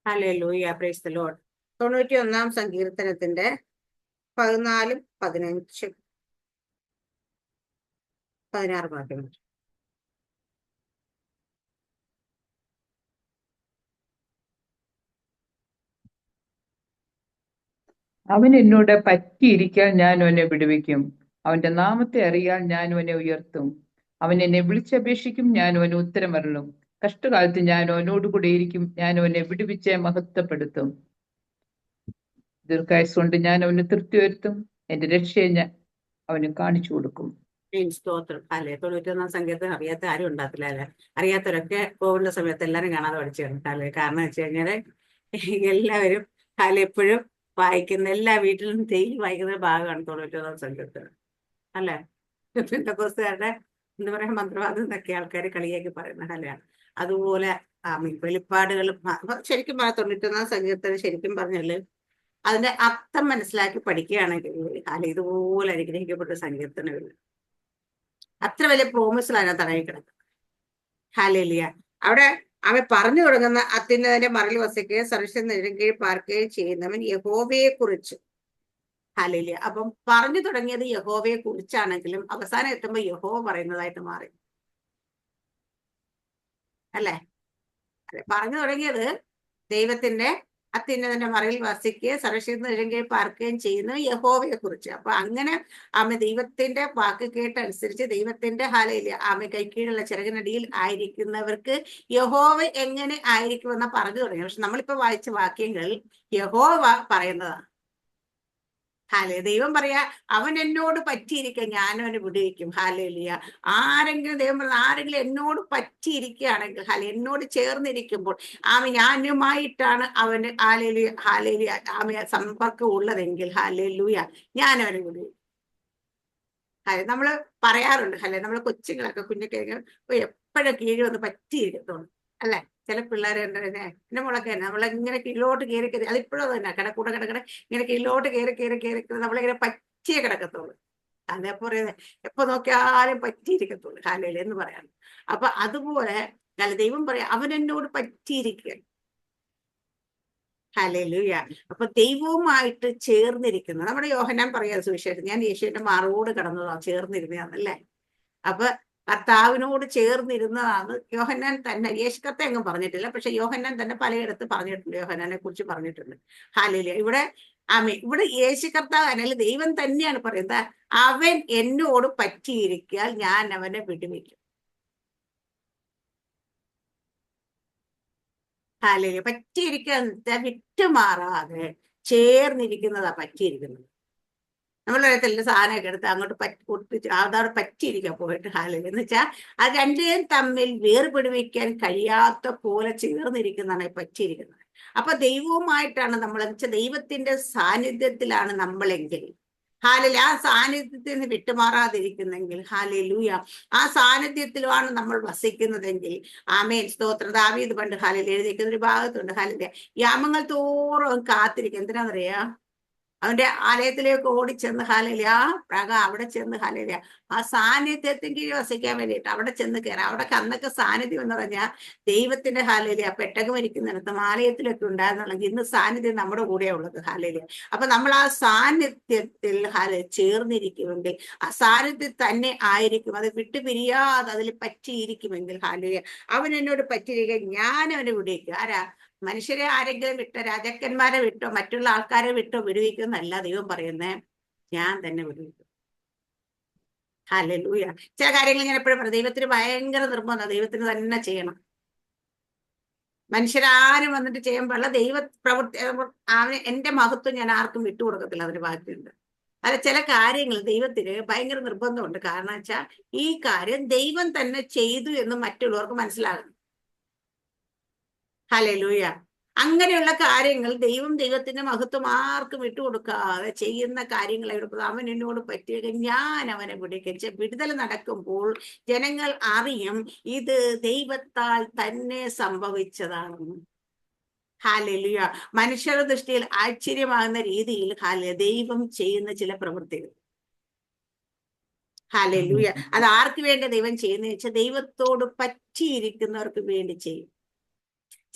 Hallelujah, praise the Lord. 91 സങ്കീർത്തനത്തിന്റെ 14, 15, 16 വാക്യങ്ങൾ. അവൻ എന്നോട് പറ്റിയിരിക്കാൻ ഞാൻ അവനെ വിടുവിക്കും. അവന്റെ നാമത്തെ അറിയാൻ ഞാൻ അവനെ ഉയർത്തും. അവൻ എന്നെ വിളിച്ചപേക്ഷിക്കും, ഞാൻ അവന് ഉത്തരമരുളും. കഷ്ടകാലത്ത് ഞാൻ അവനോടുകൂടെ ഇരിക്കും, ഞാൻ അവനെ വിടുവിച്ച് മഹത്വപ്പെടുത്തും. ദീർഘായുസ് കൊണ്ട് ഞാൻ അവന് തൃപ്തി വരുത്തും, എന്റെ രക്ഷയെ ഞാൻ അവന് കാണിച്ചു കൊടുക്കും. സ്തോത്രം. അല്ലെ, 91 സങ്കീർത്തനം അറിയാത്ത ആരും ഉണ്ടാകത്തില്ല അല്ലെ. അറിയാത്തവരൊക്കെ കോവിഡിന്റെ സമയത്ത് എല്ലാരും കാണാതെ പഠിച്ചാണ് അല്ലെ. കാരണം വെച്ച് കഴിഞ്ഞാല് എല്ലാവരും എപ്പോഴും വായിക്കുന്ന, എല്ലാ വീട്ടിലും ഡെയിലി വായിക്കുന്ന ഭാഗമാണ് 91 സങ്കീർത്തനം അല്ലെ. പെന്തക്കോസ്തുകാരുടെ എന്താ പറയാ, മന്ത്രവാദം എന്നൊക്കെ ആൾക്കാർ കളിയാക്കി പറയുന്ന കലയാണ്. അതുപോലെ വെളിപ്പാടുകളും ശരിക്കും 91 സങ്കീർത്തനം ശരിക്കും പറഞ്ഞാല് അതിന്റെ അർത്ഥം മനസ്സിലാക്കി പഠിക്കുകയാണെങ്കിൽ ഇതുപോലെ അനുഗ്രഹിക്കപ്പെട്ട സങ്കീർത്തനമില്ല. അത്ര വലിയ പ്രോമിസിൽ അതിനകത്ത് അടങ്ങിക്കിടക്കുന്നത്. ഹല്ലേലൂയ. അവിടെ അവൻ പറഞ്ഞു തുടങ്ങുന്ന അത്യുന്നതന്റെ മറയിൽ വസിക്കുകയും സർവ്വശക്തന്റെ നിഴലിൻ കീഴിൽ പാർക്കുകയും ചെയ്യുന്നവൻ യഹോവയെ കുറിച്ച്. ഹല്ലേലൂയ. അപ്പം പറഞ്ഞു തുടങ്ങിയത് യഹോവയെ കുറിച്ചാണെങ്കിലും അവസാനം എത്തുമ്പോൾ യഹോവ പറയുന്നതായിട്ട് മാറി അല്ലെ. പറഞ്ഞു തുടങ്ങിയത് ദൈവത്തിന്റെ അത്യുന്നതന്റെ മറയിൽ വസിക്കുകയും സർവ്വശക്തന്റെ നിഴലിൻ കീഴിൽ പാർക്കുകയും ചെയ്യുന്ന യഹോവയെ കുറിച്ച്. അപ്പൊ അങ്ങനെ ദൈവത്തിന്റെ വാക്ക് കേട്ടനുസരിച്ച് ദൈവത്തിന്റെ ഹല്ലേലൂയ കൈക്കീഴുള്ള ചിറകിനടിയിൽ ആയിരിക്കുന്നവർക്ക് യഹോവ എങ്ങനെ ആയിരിക്കുമെന്ന് പറഞ്ഞു തുടങ്ങി. പക്ഷെ നമ്മളിപ്പോ വായിച്ച വാക്യങ്ങൾ യഹോവ പറയുന്നതാണ്. ദൈവം പറയാ, അവൻ എന്നോട് പറ്റിയിരിക്കുക, ഞാൻ അവനെ വിടുവിക്കും. ഹല്ലേലൂയ. ആരെങ്കിലും ദൈവം പറഞ്ഞ ആരെങ്കിലും എന്നോട് പറ്റിയിരിക്കുകയാണെങ്കിൽ, എന്നോട് ചേർന്നിരിക്കുമ്പോൾ ഞാനുമായിട്ടാണ് അവന് ഹല്ലേലൂയ സമ്പർക്കം ഉള്ളതെങ്കിൽ ഹല്ലേലൂയ ഞാൻ അവനെ വിടുവിക്കും. നമ്മള് പറയാറുണ്ട് നമ്മള് കൊച്ചുങ്ങളൊക്കെ കുഞ്ഞൊക്കെ എപ്പോഴും കീഴിൽ വന്ന് പറ്റിയിരിക്കത്തുള്ളൂ അല്ലെ. ചില പിള്ളേർ എന്നെ മുളക്കെ തന്നെ നമ്മളിങ്ങനെ കീഴിലോട്ട് കയറി കയറി, അതിപ്പോഴും തന്നെ കിടക്കൂടെ ഇങ്ങനെ കീഴിലോട്ട് കയറി നമ്മളിങ്ങനെ പറ്റിയേ കിടക്കത്തുള്ളൂ. അതേപോലെ എപ്പോ നോക്കിയാലും പറ്റിയിരിക്കത്തുള്ളൂ ഹല്ലേലൂയ എന്ന് പറയാൻ. അപ്പൊ അതുപോലെ ദൈവം പറയാം, അവൻ എന്നോട് പറ്റിയിരിക്കുക. ഹല്ലേലൂയ. അപ്പൊ ദൈവവുമായിട്ട് ചേർന്നിരിക്കുന്നു. നമ്മുടെ യോഹന്നാൻ പറയാ സുവിശേഷം, ഞാൻ യേശുവിന്റെ മാറോട് കടന്നതാ ചേർന്നിരുന്നതാണല്ലേ. അപ്പൊ കർത്താവിനോട് ചേർന്നിരുന്നതാണ് യോഹന്നാൻ തന്നെ. യേശു കർത്താവ് എങ്ങും പറഞ്ഞിട്ടില്ല, പക്ഷെ യോഹന്നാൻ തന്നെ പലയിടത്ത് പറഞ്ഞിട്ടുണ്ട്, യോഹന്നാനെ കുറിച്ച് പറഞ്ഞിട്ടുണ്ട്. ഹല്ലേലൂയ. ഇവിടെ യേശു കർത്താവ് അല്ലെങ്കിൽ ദൈവം തന്നെയാണ് പറയുന്നത്, അവൻ എന്നോട് പറ്റിയിരിക്കാൻ ഞാൻ അവനെ വിടുവിക്കും. ഹല്ലേലൂയ. പറ്റിയിരിക്കാൻ വിട്ടുമാറാതെ ചേർന്നിരിക്കുന്നതാ പറ്റിയിരിക്കുന്നത്. നമ്മളൊരിടത്തിൽ സാധനമൊക്കെ എടുത്ത് അങ്ങോട്ട് പൊട്ടിച്ച് അതവിടെ പറ്റിയിരിക്കാൻ പോയിട്ട് ഹല്ലേലൂയ എന്ന് വെച്ചാൽ അത് രണ്ടുപേരും തമ്മിൽ വേർപിടിവിക്കാൻ കഴിയാത്ത പോലെ ചേർന്നിരിക്കുന്നതാണ് പറ്റിയിരിക്കുന്നത്. അപ്പൊ ദൈവവുമായിട്ടാണ് നമ്മൾ, ദൈവത്തിന്റെ സാന്നിധ്യത്തിലാണ് നമ്മളെങ്കിൽ ആ സാന്നിധ്യത്തിൽ നിന്ന് വിട്ടുമാറാതിരിക്കുന്നെങ്കിൽ ഹല്ലേലൂയ, ആ സാന്നിധ്യത്തിലുമാണ് നമ്മൾ വസിക്കുന്നതെങ്കിൽ ആമേൻ സ്തോത്രം. ദാവീദ് പണ്ട് ഹല്ലേലൂയ എഴുതിയിരിക്കുന്ന ഒരു ഭാഗത്തുണ്ട്, ഹല്ലേലൂയ യാമങ്ങൾ തോറും കാത്തിരിക്കും. എന്തിനാന്നറിയാ? അവന്റെ ആലയത്തിലേക്ക് ഓടിച്ചെന്ന് ഹല്ലേലൂയ അവിടെ ചെന്ന് ഹല്ലേലൂയ ആ സാന്നിധ്യത്തിന് കീഴിൽ വസിക്കാൻ വേണ്ടിയിട്ട് അവിടെ ചെന്ന് കയറാം. അവിടെ അന്നൊക്കെ സാന്നിധ്യം എന്ന് പറഞ്ഞാൽ ദൈവത്തിന്റെ ഹല്ലേലൂയ പെട്ടകം ഇരിക്കുന്നിടത്തും ആലയത്തിലൊക്കെ ഉണ്ടായിരുന്നുള്ളെങ്കിൽ ഇന്ന് സാന്നിധ്യം നമ്മുടെ കൂടെയാണ് ഉള്ളത്. ഹല്ലേലൂയ. അപ്പൊ നമ്മൾ ആ സാന്നിധ്യത്തിൽ ചേർന്നിരിക്കുമെങ്കിൽ ആ സാന്നിധ്യം തന്നെ ആയിരിക്കും, അത് വിട്ടുപിരിയാതെ അതിൽ പറ്റിയിരിക്കുമെങ്കിൽ ഹല്ലേലൂയ അവൻ എന്നോട് പറ്റിയിരിക്കുക, ഞാൻ അവനെ വിടുവിക്കും. ആരാ? മനുഷ്യരെ ആരെങ്കിലും വിട്ടോ, രാജാക്കന്മാരെ വിട്ടോ, മറ്റുള്ള ആൾക്കാരെ വിട്ടോ വിടുവിക്കുന്നല്ല ദൈവം പറയുന്നേ, ഞാൻ തന്നെ വിടുവിക്കും. ഹല്ലേലൂയ. ചില കാര്യങ്ങൾ ഞാൻ എപ്പോഴും പറയും, ദൈവത്തിന് ഭയങ്കര നിർബന്ധം, ദൈവത്തിന് തന്നെ ചെയ്യണം. മനുഷ്യരാരും വന്നിട്ട് ചെയ്യാൻ പാടില്ല. ദൈവ പ്രവൃത്തി എന്റെ മഹത്വം ഞാൻ ആർക്കും വിട്ടുകൊടുക്കത്തില്ല, അതിന് ബാക്കിയുണ്ട്. അല്ല, ചില കാര്യങ്ങൾ ദൈവത്തിന് ഭയങ്കര നിർബന്ധമുണ്ട്. കാരണം വെച്ചാൽ ഈ കാര്യം ദൈവം തന്നെ ചെയ്തു എന്ന് മറ്റുള്ളവർക്ക് മനസ്സിലാകണം. ഹല്ലേലൂയ. അങ്ങനെയുള്ള കാര്യങ്ങൾ ദൈവത്തിന്റെ മഹത്വം ആർക്കും വിട്ടുകൊടുക്കാതെ ചെയ്യുന്ന കാര്യങ്ങൾ എടുക്കുന്നത്. അവൻ എന്നോട് പറ്റിയത് ഞാൻ അവനെ വിടുവിക്കും. വിടുതൽ നടക്കുമ്പോൾ ജനങ്ങൾ അറിയും ഇത് ദൈവത്താൽ തന്നെ സംഭവിച്ചതാണെന്ന്. ഹല്ലേലൂയ. മനുഷ്യരുടെ ദൃഷ്ടിയിൽ ആശ്ചര്യമാകുന്ന രീതിയിൽ ദൈവം ചെയ്യുന്ന ചില പ്രവൃത്തികൾ. ഹല്ലേലൂയ. അത് ആർക്ക് വേണ്ടി ദൈവം ചെയ്യുന്ന വെച്ചാൽ ദൈവത്തോട് പറ്റിയിരിക്കുന്നവർക്ക് വേണ്ടി ചെയ്യും.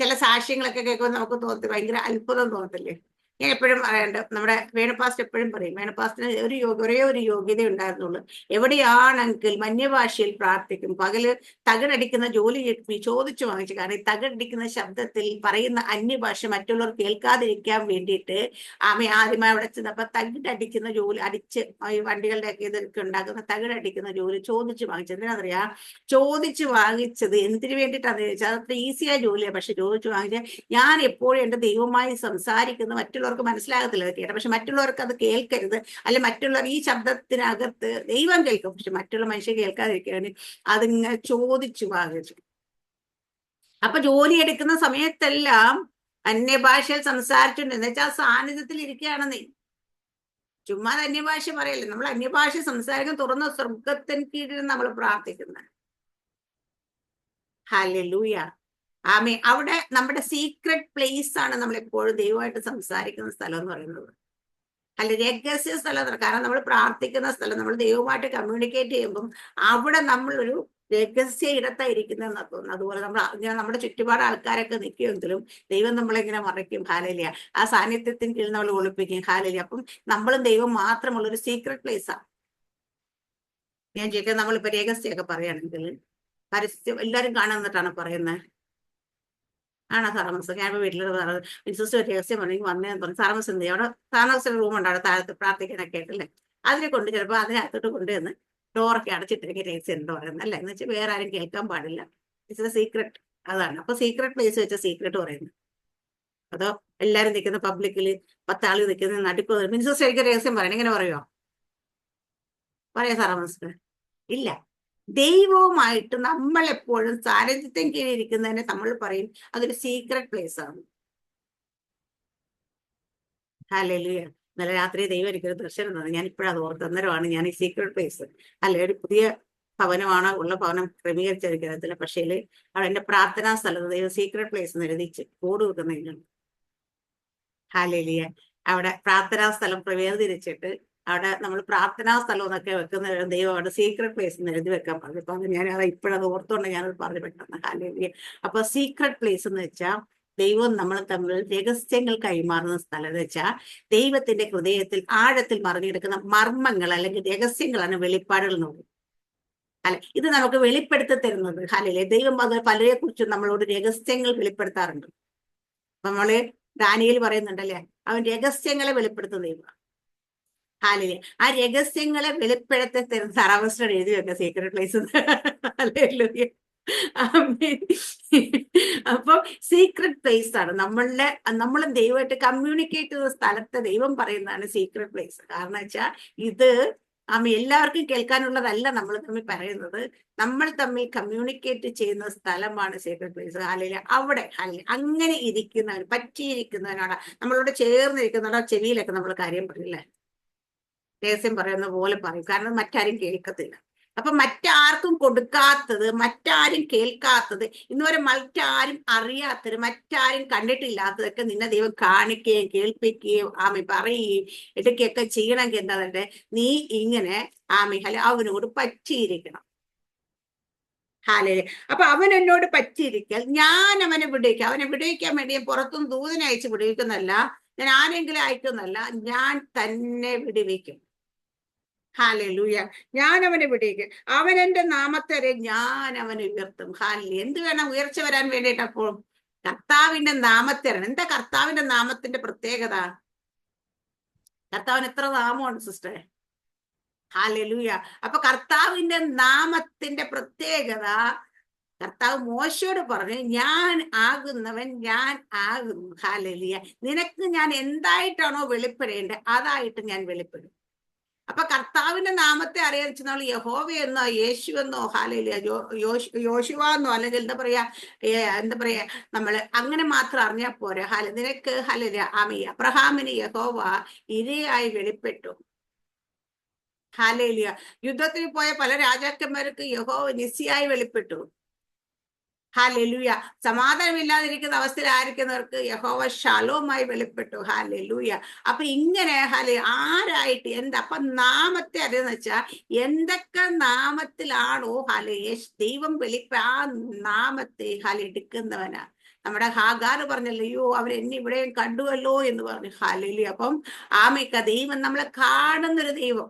ചില സാക്ഷ്യങ്ങളൊക്കെ കേൾക്കുമ്പോൾ നമുക്ക് തോന്നി ഭയങ്കര അത്ഭുതം തോന്നത്തില്ലേ? ഞാൻ എപ്പോഴും പറയാറുണ്ട്, നമ്മുടെ വേണുപാസ്റ്റ് എപ്പോഴും പറയും, വേണുപാസ്റ്റിന് ഒരേ ഒരു യോഗ്യത ഉണ്ടായിരുന്നുള്ളൂ. എവിടെയാണെങ്കിൽ മന്യഭാഷയിൽ പ്രാർത്ഥിക്കും, പകല് തകിടടിക്കുന്ന ജോലി ചോദിച്ചു വാങ്ങിച്ചു. കാരണം ഈ തകിടടിക്കുന്ന ശബ്ദത്തിൽ പറയുന്ന അന്യഭാഷ മറ്റുള്ളവർ കേൾക്കാതിരിക്കാൻ വേണ്ടിയിട്ട് ആദ്യമായി അവിടെ ചെന്നപ്പോ തകിടടിക്കുന്ന ജോലി അടിച്ച് ഈ വണ്ടികളുടെ ഒക്കെ ഇതൊക്കെ ഉണ്ടാക്കുന്ന തകിടടിക്കുന്ന ജോലി ചോദിച്ചു വാങ്ങിച്ചത്. എന്തിനാ ചോദിച്ചു വാങ്ങിച്ചത് എന്തിനു വേണ്ടിയിട്ടാന്ന് ചോദിച്ചാൽ അത്ര ഈസിയായ ജോലിയാണ്. പക്ഷെ ചോദിച്ചു വാങ്ങിച്ച ഞാൻ എപ്പോഴും എൻ്റെ ദൈവവുമായി സംസാരിക്കുന്ന മറ്റുള്ളവർക്ക് മനസ്സിലാകത്തില്ല കേട്ടോ, പക്ഷെ മറ്റുള്ളവർക്ക് അത് കേൾക്കരുത്, അല്ലെ മറ്റുള്ളവർ ഈ ശബ്ദത്തിനകത്ത് ദൈവം കേൾക്കും, പക്ഷെ മറ്റുള്ള മനുഷ്യർ കേൾക്കാതിരിക്കാൻ വേണ്ടി അതിങ്ങനെ ചോദിച്ചു വാങ്ങിച്ചു. അപ്പൊ ജോലി എടുക്കുന്ന സമയത്തെല്ലാം അന്യഭാഷയിൽ സംസാരിച്ചിട്ടുണ്ട്. എന്ന് വെച്ചാൽ സാന്നിധ്യത്തിൽ ഇരിക്കുകയാണെന്നേ, ചുമ്മാ അന്യഭാഷ പറയല്ലേ. നമ്മൾ അന്യഭാഷ സംസാരിക്കാൻ തുറന്ന സ്വർഗത്തിന് കീഴിൽ നമ്മൾ പ്രാർത്ഥിക്കുന്നത്. ഹല്ലേലൂയ, ആമേ. അവിടെ നമ്മുടെ സീക്രട്ട് പ്ലേസ് ആണ് നമ്മൾ എപ്പോഴും ദൈവമായിട്ട് സംസാരിക്കുന്ന സ്ഥലം എന്ന് പറയുന്നത്. അല്ല, രഹസ്യ സ്ഥലം. കാരണം നമ്മൾ പ്രാർത്ഥിക്കുന്ന സ്ഥലം, നമ്മൾ ദൈവമായിട്ട് കമ്മ്യൂണിക്കേറ്റ് ചെയ്യുമ്പം അവിടെ നമ്മളൊരു രഹസ്യ ഇടത്തായിരിക്കുന്നതെന്നാ തോന്നുന്നു. അതുപോലെ നമ്മുടെ ചുറ്റുപാട് ആൾക്കാരൊക്കെ നിൽക്കുമെങ്കിലും ദൈവം നമ്മളിങ്ങനെ മറയ്ക്കും. ഹാലേലിയ. ആ സാന്നിധ്യത്തിന് കീഴിൽ നമ്മൾ ഒളിപ്പിക്കും. ഹാലേലിയ. അപ്പം നമ്മളും ദൈവം മാത്രമുള്ള ഒരു സീക്രട്ട് പ്ലേസാണ്. ഞാൻ ചോദിക്കുന്നത്, നമ്മളിപ്പോ രഹസ്യമൊക്കെ പറയുകയാണെങ്കിൽ പരസ്യം എല്ലാവരും കാണാൻ എന്നിട്ടാണ് പറയുന്നത്. ആണോ സാറമസ്? ഞാനിപ്പോ വീട്ടിൽ മിനിസ്റ്റർ രഹസ്യം പറഞ്ഞു വന്നേന്ന് പറഞ്ഞു. സാറമസ് എന്ത് ചെയ്യും? അവിടെ സാറമസ് റൂം ഉണ്ടാവും താഴത്ത് പ്രാർത്ഥിക്കാനൊക്കെ ആയിട്ടല്ലേ. അതിനെ കൊണ്ട് ചിലപ്പോൾ അതിനകത്തോട്ട് കൊണ്ടുവന്ന് ഡോറൊക്കെ അടച്ചിട്ടിരിക്കുക രഹസ്യം ഉണ്ടോ പറയുന്നത് അല്ലേ, എന്ന് വെച്ചാൽ വേറെ ആരും കേൾക്കാൻ പാടില്ല. It's A secret. അതാണ്. അപ്പൊ സീക്രട്ട് പ്ലേസ് വെച്ച സീക്രട്ട് പറയുന്നത്. അതോ എല്ലാരും നിൽക്കുന്ന പബ്ലിക്കിൽ 10 ആൾ നിൽക്കുന്ന നടുക്ക് മിനിസ്റ്റർ എനിക്ക് രഹസ്യം പറയണം, ഇങ്ങനെ പറയുമോ? പറയാ സാറമസ്? ഇല്ല. ദൈവവുമായിട്ട് നമ്മൾ എപ്പോഴും സാന്നിധ്യത്തിന് കീഴിരിക്കുന്നതിനെ നമ്മൾ പറയും അതൊരു സീക്രട്ട് പ്ലേസ് ആണ്. ഹല്ലേലൂയ. ഇന്നലെ രാത്രി ദൈവം എനിക്കൊരു ദർശനം തന്നു. ഞാൻ ഇപ്പോഴത് ഓർത്ത്. അന്നേരമാണ് ഞാൻ ഈ സീക്രട്ട് പ്ലേസ് അല്ലെ, ഒരു പുതിയ ഭവനമാണോ ഉള്ള ഭവനം ക്രമീകരിച്ചിരിക്കുന്നതില്ല, പക്ഷേ അവിടെ എന്റെ പ്രാർത്ഥനാ സ്ഥലത്ത് ദൈവം സീക്രട്ട് പ്ലേസ് എന്ന് എഴുതിച്ച് ബോർഡ് വെക്കുന്നുണ്ട്. ഹല്ലേലൂയ. അവിടെ പ്രാർത്ഥനാ സ്ഥലം വേർതിരിച്ചിട്ട് അവിടെ നമ്മൾ പ്രാർത്ഥനാ സ്ഥലം എന്നൊക്കെ വെക്കുന്ന ദൈവം അവിടെ സീക്രട്ട് പ്ലേസ് എന്ന് എഴുതി വെക്കാൻ പറഞ്ഞു. അപ്പൊ ഞാൻ അത് ഇപ്പോഴത് ഓർത്തുകൊണ്ട് ഞാനത് പറഞ്ഞു പെട്ടെന്ന്. ഹല്ലേലൂയ. അപ്പൊ സീക്രട്ട് പ്ലേസ് എന്ന് വെച്ചാൽ ദൈവം നമ്മൾ തമ്മിൽ രഹസ്യങ്ങൾ കൈമാറുന്ന സ്ഥലം എന്ന് വെച്ചാൽ ദൈവത്തിന്റെ ഹൃദയത്തിൽ ആഴത്തിൽ മറിഞ്ഞെടുക്കുന്ന മർമ്മങ്ങൾ അല്ലെങ്കിൽ രഹസ്യങ്ങളാണ് വെളിപ്പാടുകൾ എന്ന് പറയും. അല്ലെ, ഇത് നമുക്ക് വെളിപ്പെടുത്തി തരുന്നത്. ഹല്ലേലൂയ. ദൈവം അത് പലരെ കുറിച്ചും നമ്മളോട് രഹസ്യങ്ങൾ വെളിപ്പെടുത്താറുണ്ട്. നമ്മള് ദാനിയേൽ പറയുന്നുണ്ടല്ലേ, അവൻ രഹസ്യങ്ങളെ വെളിപ്പെടുത്തുന്ന ദൈവം. ഹല്ലേലൂയ. ആ രഹസ്യങ്ങളെ വെളിപ്പെടുത്തി തരുന്ന സാറാവസ്റ്റർ എഴുതി വെക്കുക സീക്രട്ട് പ്ലേസ്. ഹല്ലേലൂയ. അപ്പൊ സീക്രട്ട് പ്ലേസ് ആണ് നമ്മൾ ദൈവമായിട്ട് കമ്മ്യൂണിക്കേറ്റ് ചെയ്യുന്ന സ്ഥലത്ത് ദൈവം പറയുന്നതാണ് സീക്രട്ട് പ്ലേസ്. കാരണം വെച്ചാൽ ഇത് എല്ലാവർക്കും കേൾക്കാനുള്ളതല്ല നമ്മൾ തമ്മിൽ പറയുന്നത്, നമ്മൾ തമ്മിൽ കമ്മ്യൂണിക്കേറ്റ് ചെയ്യുന്ന സ്ഥലമാണ് സീക്രട്ട് പ്ലേസ്. അല്ലെങ്കിൽ അവിടെ അങ്ങനെ ഇരിക്കുന്നവൻ, പറ്റിയിരിക്കുന്നവനോട്, നമ്മളോട് ചേർന്നിരിക്കുന്നവരുടെ ചെവിയിലൊക്കെ നമ്മൾ കാര്യം പറയില്ലേ, രഹസ്യം പറയുന്ന പോലെ പറയും. കാരണം മറ്റാരും കേൾക്കത്തില്ല. അപ്പൊ മറ്റാർക്കും കൊടുക്കാത്തത്, മറ്റാരും കേൾക്കാത്തത്, ഇന്നുവരെ മറ്റാരും അറിയാത്തത്, മറ്റാരും കണ്ടിട്ടില്ലാത്തതൊക്കെ നിന്നെ ദൈവം കാണിക്കുകയും കേൾപ്പിക്കുകയും പറയുകയും ഇടയ്ക്കൊക്കെ ചെയ്യണമെങ്കിൽ എന്താ, നീ ഇങ്ങനെ അവനോട് പറ്റിയിരിക്കണം. ഹല്ലേലൂയ. അപ്പൊ അവൻ എന്നോട് പറ്റിയിരിക്കൽ ഞാൻ അവനെ വിടുവിക്കാം. അവനെ വിടുവിക്കാൻ വേണ്ടി പുറത്തുനിന്ന് ദൂതനെ അയച്ച് വിടുവിക്കുന്നല്ല, ഞാൻ ആരെങ്കിലും അയക്കുന്നല്ല, ഞാൻ തന്നെ വിടുവിക്കും. ഹല്ലേലൂയ. ഞാൻ അവനെ വിടുവിക്കും. അവൻ എന്റെ നാമത്തെ ഞാൻ അവനെ ഉയർത്തും. ഹല്ലേലൂയ. എന്ത് വേണം ഉയർച്ച വരാൻ വേണ്ടിയിട്ട്? അപ്പോൾ കർത്താവിന്റെ നാമത്തെ. എന്താ കർത്താവിന്റെ നാമത്തിന്റെ പ്രത്യേകത? കർത്താവിന് എത്ര നാമമുണ്ട് സിസ്റ്ററെ? ഹല്ലേലൂയ. അപ്പൊ കർത്താവിന്റെ നാമത്തിന്റെ പ്രത്യേകത, കർത്താവ് മോശയോട് പറഞ്ഞു, ഞാൻ ആകുന്നവൻ ഞാൻ ആകുന്നു. ഹല്ലേലൂയ. നിനക്ക് ഞാൻ എന്തായിട്ടാണോ വെളിപ്പെടേണ്ടത് അതായിട്ട് ഞാൻ വെളിപ്പെടും. അപ്പൊ കർത്താവിന്റെ നാമത്തെ അറിയാൻ നമ്മൾ യഹോവയെന്നോ യേശുവെന്നോ ഹല്ലേലൂയ യോശുവ എന്നോ അല്ലെങ്കിൽ എന്താ പറയാ നമ്മള് അങ്ങനെ മാത്രം അറിഞ്ഞാൽ പോരെ. നിനക്ക് ഹല്ലേലൂയ അബ്രഹാമിന് യഹോവ ഇരയായി വെളിപ്പെട്ടു. ഹല്ലേലൂയ. യുദ്ധത്തിന് പോയ പല രാജാക്കന്മാർക്ക് യഹോവ നിസിയായി വെളിപ്പെട്ടു. ഹല്ലേലൂയ. സമാധാനമില്ലാതിരിക്കുന്ന അവസ്ഥയിൽ ആയിരിക്കുന്നവർക്ക് യഹോവ ഷാലോമായി വെളിപ്പെട്ടു. ഹല്ലേലൂയ. അപ്പൊ ഇങ്ങനെ ആരായിട്ട് അപ്പൊ നാമത്തെ അറിയെന്ന് വെച്ചാൽ എന്തൊക്കെ നാമത്തിലാണോ ദൈവം ആ നാമത്തെ എടുക്കുന്നവനാ. നമ്മുടെ ഹാഗാർ പറഞ്ഞല്ലോ, അയ്യോ അവരെന്നെ ഇവിടെയും കണ്ടുവല്ലോ എന്ന് പറഞ്ഞു. ഹല്ലേലൂയ. അപ്പം ആമേക്ക ദൈവം നമ്മളെ കാണുന്നൊരു ദൈവം.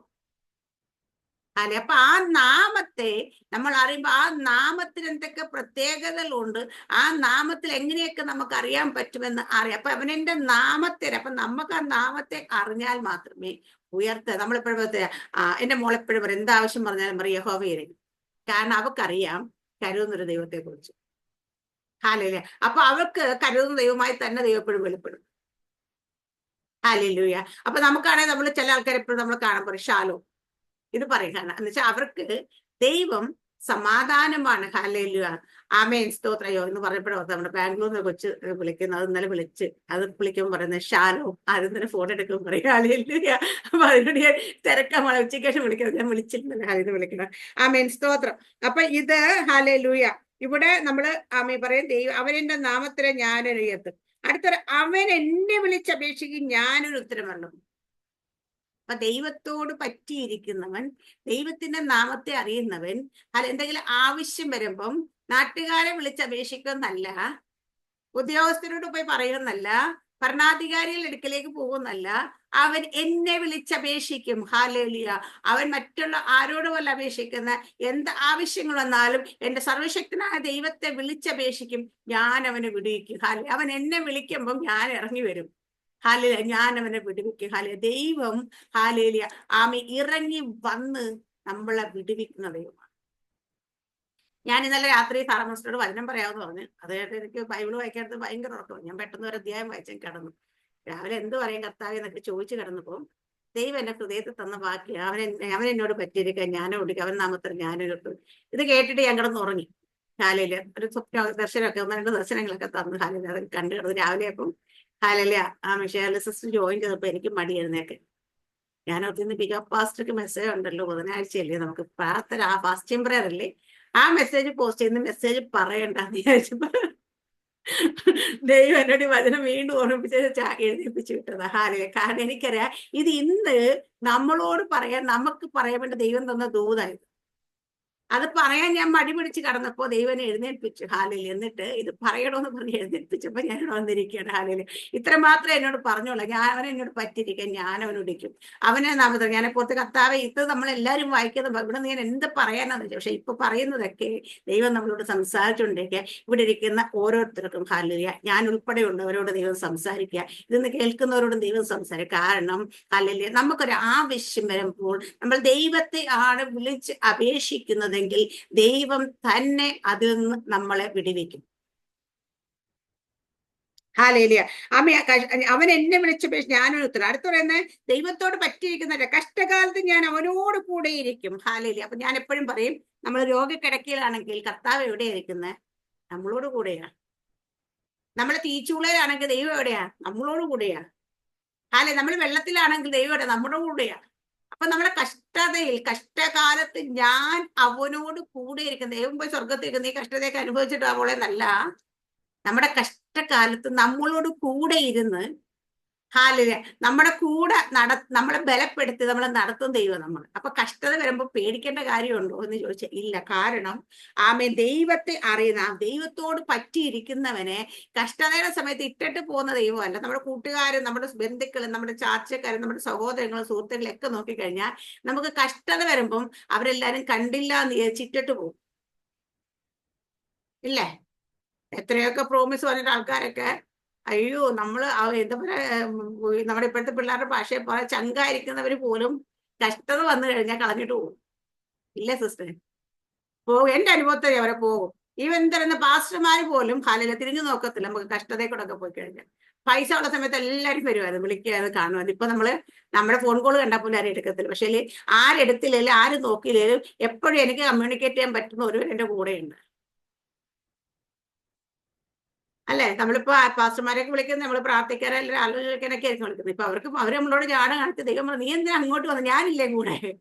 അല്ലെ, അപ്പൊ ആ നാമത്തെ നമ്മൾ അറിയുമ്പോൾ ആ നാമത്തിന് എന്തൊക്കെ പ്രത്യേകതകളുണ്ട്, ആ നാമത്തിൽ എങ്ങനെയൊക്കെ നമുക്ക് അറിയാൻ പറ്റുമെന്ന് അറിയാം. അപ്പൊ അവനെന്റെ നാമത്തെ, അപ്പൊ നമുക്ക് ആ നാമത്തെ അറിഞ്ഞാൽ മാത്രമേ നമ്മളിപ്പോഴും എന്റെ മോളെപ്പോഴും പറയും, എന്താവശ്യം പറഞ്ഞാലും പറയും യഹോവയായിരിക്കും. കാരണം അവക്കറിയാം കരുതുന്നൊരു ദൈവത്തെ കുറിച്ച്. ഹാലയിലെ, അപ്പൊ അവർക്ക് കരുതുന്ന ദൈവമായി തന്നെ ദൈവം എപ്പോഴും വെളിപ്പെടും. ഹാലയിലൂയ. അപ്പൊ നമുക്കാണെങ്കിൽ നമ്മൾ ചില ആൾക്കാർ എപ്പോഴും നമ്മൾ കാണാൻ പറയും ഷാലോ, ഇത് പറയുകയാണ് എന്ന് വെച്ചാൽ അവർക്ക് ദൈവം സമാധാനമാണ്. ഹല്ലേലൂയ. ആമേൻ, സ്തോത്രയോ എന്ന് പറഞ്ഞപ്പോഴോ നമ്മുടെ ബാംഗ്ലൂരിൽ കൊച്ച് വിളിക്കുന്നത്, ഇന്നലെ അത് വിളിക്കുമ്പോൾ പറയുന്നത് ഷാലോ, ആരും ഫോൺ എടുക്കുമ്പോൾ പറയും ഹല്ലേലൂയ. അപ്പൊ അതിനോട് ഞാൻ തിരക്കമാണ്, ഉച്ചയ്ക്ക് ശേഷം വിളിക്കുന്നത്, ഞാൻ വിളിച്ചിരുന്നില്ല ഇത് വിളിക്കണം. ആമേൻ, സ്തോത്രം. അപ്പൊ ഇത് ഹല്ലേലൂയ. ഇവിടെ നമ്മള് ആമേൻ പറയും, ദൈവം അവനെന്റെ നാമത്തിലെ ഞാനൊരു ഉയർത്തും. അടുത്തൊരു, അവൻ എന്നെ വിളിച്ചപേക്ഷിക്കും ഞാനൊരു ഉത്തരം പറഞ്ഞു. അപ്പൊ ദൈവത്തോട് പറ്റിയിരിക്കുന്നവൻ, ദൈവത്തിന്റെ നാമത്തെ അറിയുന്നവൻ, എന്തെങ്കിലും ആവശ്യം വരുമ്പം നാട്ടുകാരെ വിളിച്ചപേക്ഷിക്കുന്നല്ല, ഉദ്യോഗസ്ഥരോട് പോയി പറയുന്നല്ല, ഭരണാധികാരികളുടെ അടുക്കലേക്ക് പോകുന്നല്ല, അവൻ എന്നെ വിളിച്ചപേക്ഷിക്കും. ഹല്ലേലൂയ. അവൻ മറ്റുള്ള ആരോട് വല്ല അപേക്ഷിക്കുന്ന എന്ത് ആവശ്യങ്ങൾ വന്നാലും എന്റെ സർവശക്തനായ ദൈവത്തെ വിളിച്ചപേക്ഷിക്കും, ഞാൻ അവനെ വിടുവിക്കും. അവൻ എന്നെ വിളിക്കുമ്പം ഞാൻ ഇറങ്ങി വരും. ഹാലേലിയ, ഞാൻ അവനെ വിടുവിക്കും. ഹാലേലിയ. ദൈവം ഹാലേലിയ ആമി ഇറങ്ങി വന്ന് നമ്മളെ വിടുവിക്കുന്ന ദൈവമാണ്. ഞാൻ ഇന്നലെ രാത്രി സാറമ്മോട് വചനം പറയാമെന്ന് പറഞ്ഞു. അതായത് എനിക്ക് ബൈബിൾ വായിക്കാത്ത ഭയങ്കര ഉറക്കം. ഞാൻ പെട്ടെന്ന് ഒരു അധ്യായം വായിച്ചാൽ കിടന്നു. രാവിലെ എന്ത് പറയും കർത്താവ് എന്നൊക്കെ ചോദിച്ചു കിടന്നപ്പോൾ ദൈവം എന്റെ ഹൃദയത്തിൽ തന്ന വാക്ക്, അവൻ എന്നോട് പറ്റിയിരിക്കാൻ ഞാനോ ഓടിക്കും, അവൻ നാമത്തിൽ ഞാനൊരു. ഇത് കേട്ടിട്ട് ഞാൻ കിടന്ന് ഉറങ്ങി. ഹാലേലിയ. ഒരു സ്വപ്ന ദർശനമൊക്കെ 1-2 ദർശനങ്ങളൊക്കെ തന്നു. ഹാലേലിയ. അത് കണ്ടു കിടന്നു. രാവിലെ അപ്പം ഹാലല്ലേ ആ മിഷേൽ സിസ്റ്റർ ജോയിൻ ചെയ്തപ്പോ എനിക്ക് മടി എഴുന്നേക്കെ. ഞാൻ ഒത്തിരി പിക്കപ്പ് പാസ്റ്റർക്ക് മെസ്സേജ് ഉണ്ടല്ലോ, ബുധനാഴ്ചയല്ലേ നമുക്ക് പ്രാർത്ഥന, ആ ഫാസ്റ്റിംഗ് പ്രയർ അല്ലേ, ആ മെസ്സേജ് പോസ്റ്റ് ചെയ്യുന്ന മെസ്സേജ് പറയണ്ടെന്ന് വിചാരിച്ചപ്പോ ദൈവം എന്നോട് വചനം വീണ്ടും ഓർമ്മിപ്പിച്ച് എഴുതിപ്പിച്ചു വിട്ടതാ. ഹാലേ. കാരണം എനിക്കറിയാം ഇത് ഇന്ന് നമ്മളോട് പറയാൻ, നമുക്ക് പറയാൻ വേണ്ടി ദൈവം തന്ന ദൂതായത്. അത് പറയാൻ ഞാൻ മടി പിടിച്ച് കടന്നപ്പോ ദൈവനെ എഴുന്നേൽപ്പിച്ചു. ഹാലിൽ. എന്നിട്ട് ഇത് പറയണമെന്ന് പറഞ്ഞ് എഴുന്നേൽപ്പിച്ചപ്പോ ഞാൻ വന്നിരിക്കുകയാണ്. ഹാലിൽ. ഇത്ര മാത്രമേ എന്നോട് പറഞ്ഞോളൂ. അവനെന്നോട് പറ്റിയിരിക്കാൻ ഞാൻ അവനോടിക്കും. അവനെ നാമത്തിൽ ഞാൻ പുറത്ത് കർത്താവെ, ഇത് നമ്മളെല്ലാവരും വായിക്കുന്നത് ഇവിടെ നിന്ന് ഞാൻ എന്ത് പറയാനാന്ന് വെച്ചാൽ, പക്ഷെ ഇപ്പൊ പറയുന്നതൊക്കെ ദൈവം നമ്മളോട് സംസാരിച്ചുകൊണ്ടിരിക്കുക. ഇവിടെ ഇരിക്കുന്ന ഓരോരുത്തർക്കും ഹാലിയ, ഞാൻ ഉൾപ്പെടെയുള്ളവരോട് ദൈവം സംസാരിക്കുക, ഇതെന്ന് കേൾക്കുന്നവരോടും ദൈവം സംസാരിക്കുക. കാരണം ഹാലിയ, നമുക്കൊരു ആവശ്യം വരുമ്പോൾ നമ്മൾ ദൈവത്തെ ആണ് വിളിച്ച് അപേക്ഷിക്കുന്നത്, ദൈവം തന്നെ അതിൽ നിന്ന് നമ്മളെ വിടുവിക്കും. ഹാലേലിയ. അവൻ എന്നെ വിളിച്ചപേക്ഷിച്ച് ഞാനൊരു ഉത്തരം. അടുത്ത് പറയുന്നത്, ദൈവത്തോട് പറ്റിയിരിക്കുന്ന കഷ്ടകാലത്ത് ഞാൻ അവനോട് കൂടെ ഇരിക്കും. ഹാലേലിയ. അപ്പൊ ഞാൻ എപ്പോഴും പറയും, നമ്മൾ രോഗക്കിടക്കയിലാണെങ്കിൽ കർത്താവ് എവിടെയായിരിക്കുന്നത്? നമ്മളോട് കൂടെയാ. നമ്മൾ തീച്ചൂളയിലാണെങ്കിൽ ദൈവം എവിടെയാ? നമ്മളോട് കൂടെയാ. ഹാലേ. നമ്മൾ വെള്ളത്തിലാണെങ്കിൽ ദൈവം എവിടെ? നമ്മുടെ കൂടെയാ. അപ്പൊ നമ്മുടെ കഷ്ടതയിൽ, കഷ്ടകാലത്ത് ഞാൻ അവനോട് കൂടെ ഇരിക്കുന്ന ദൈവം പോയി സ്വർഗത്തേക്ക് നീ കഷ്ടതയൊക്കെ അനുഭവിച്ചിട്ട് അവളെ നല്ല, നമ്മുടെ കഷ്ടകാലത്ത് നമ്മളോട് കൂടെ ഇരുന്ന് ഹാലില് നമ്മുടെ കൂടെ നമ്മളെ ബലപ്പെടുത്തി നമ്മളെ നടത്തും ദൈവം നമ്മൾ. അപ്പൊ കഷ്ടത വരുമ്പോ പേടിക്കേണ്ട കാര്യമുണ്ടോ എന്ന് ചോദിച്ചാൽ ഇല്ല. കാരണം ദൈവത്തെ അറിയുന്ന, ദൈവത്തോട് പറ്റിയിരിക്കുന്നവനെ കഷ്ടതയുടെ സമയത്ത് ഇട്ടിട്ട് പോകുന്ന ദൈവമല്ല. നമ്മുടെ കൂട്ടുകാരും നമ്മുടെ ബന്ധുക്കളും നമ്മുടെ ചാച്ചക്കാരും നമ്മുടെ സഹോദരങ്ങളും സുഹൃത്തുക്കളും ഒക്കെ നോക്കിക്കഴിഞ്ഞാൽ നമുക്ക് കഷ്ടത വരുമ്പം അവരെല്ലാരും കണ്ടില്ല എന്ന് വിചാരിച്ചിട്ടിട്ട് പോകും. ഇല്ലേ? എത്രയൊക്കെ പ്രോമിസ് പറഞ്ഞിട്ട് ആൾക്കാരൊക്കെ, അയ്യോ നമ്മള് എന്താ പറയാ, നമ്മുടെ ഇപ്പോഴത്തെ പിള്ളേരുടെ ഭാഷയെ പോലെ ചങ്കായിരിക്കുന്നവര് പോലും കഷ്ടത വന്നു കഴിഞ്ഞാൽ കളഞ്ഞിട്ട് പോകും. ഇല്ല സിസ്റ്റർ? പോകും. എന്റെ അനുഭവത്തിൽ അവരെ പോകും. ഈവൻ തരുന്ന പാസ്റ്റർമാര് പോലും ഹാലില തിരിഞ്ഞു നോക്കത്തില്ല നമുക്ക് കഷ്ടതയെ കൂടെ ഒക്കെ പോയി കഴിഞ്ഞാൽ. പൈസ ഉള്ള സമയത്ത് എല്ലാവരും വരുമായിരുന്നു, വിളിക്കാതെ കാണുമായിരുന്നു. ഇപ്പൊ നമ്മുടെ ഫോൺ കോൾ കണ്ടാൽ പോലും ആരും എടുക്കത്തില്ല. പക്ഷേ ആരെടുത്തില്ലേലും ആരും നോക്കിയില്ലേലും എപ്പോഴും എനിക്ക് കമ്മ്യൂണിക്കേറ്റ് ചെയ്യാൻ പറ്റുന്ന ഒരുവർ എന്റെ കൂടെയുണ്ട്. അല്ലെ? നമ്മളിപ്പോ പാസ്റ്റർമാരെയൊക്കെ വിളിക്കുന്നത് നമ്മൾ പ്രാർത്ഥിക്കാനോ അല്ലെങ്കിൽ ആലോചിക്കാനൊക്കെ ആയിരിക്കും വിളിക്കുന്നത്. ഇപ്പൊ അവർ നമ്മളോട് ജാട കാണിച്ച് ദൈവം നീ എന്തിനാ അങ്ങോട്ട് വന്നു, ഞാനില്ലേ കൂടെ?